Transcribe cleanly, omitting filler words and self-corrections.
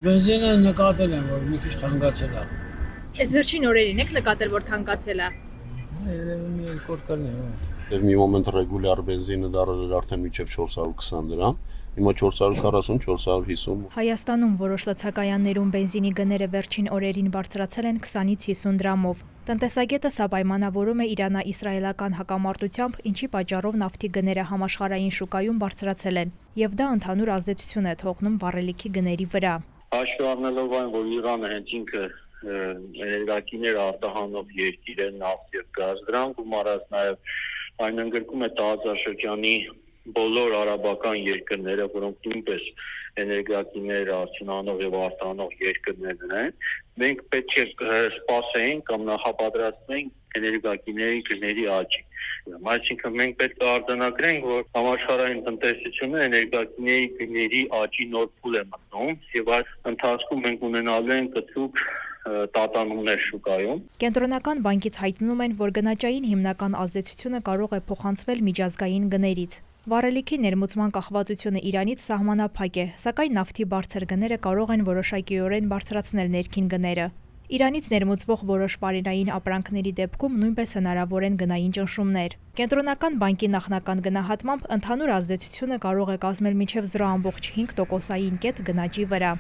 Բենզինը նկատել եմ, որ մի քիչ թանկացել է։ Այս վերջին օրերին եք նկատել, որ թանկացել է։ Երևի մի երկու օր կլինի։ Եվ մի մոմենտ ռեգուլյար բենզինը դարել էր արդեն մինչև 420 դրամ, հիմա 440, 450։ Հայաստանում որոշ լցակայաններում բենզինի գները վերջին օրերին բարձրացել են 20-ից 50 դրամով։ Տնտեսագետը սա պայմանավորում է Իրանա-իսրայելական հակամարտությամբ, ինչի պատճառով նավթի գները համաշխարհային շուկայում բարձրացել են, եւ դա ընդհանուր ազդեցություն է թողնում վառելիքի գների վրա։ Հաշվի առնելով այն, որ Իրանը հենց ինքը էներգակիներ արտահանող երկիր է, նավթ եւ գազ, դրան գումարած նաեւ այն ընդգրկում է տարածաշրջանի բոլոր արաբական երկրները, որոնք նույնպես էներգակիներ արտահանող եւ արտահանող երկրներ են, մենք պետք է սպասենք կամ նախապատրաստվենք էներգակիների գների աճի։ Այսինքն մենք պետք է արձանագրենք, որ համաշխարհային տնտեսությունը էներգակիների գների աճի նոր փուլ է մտնում եւ այս ընթացքում մենք ունենալու ենք կտրուկ տատանումներ շուկայում։ Կենտրոնական բանկից հայտնում են, որ գնաճային հիմնական ազդեցությունը կարող է փոխանցվել միջազգային գներից։ Վառելիքի ներմուծման կախվածությունը Իրանից սահմանափակ է, սակայն նավթի բարձր գները կարող են որոշակիորեն բարձրացնել ներքին գները։ Իրանից ներմուծվող որոշ պարենային ապրանքների դեպքում նույնպես հնարավոր են գնային ճնշումներ։ Կենտրոնական բանկի նախնական գնահատմամբ ընդհանուր ազդեցությունը կարող է կազմել մինչև 0,5%-ային կետ գնաճի վրա։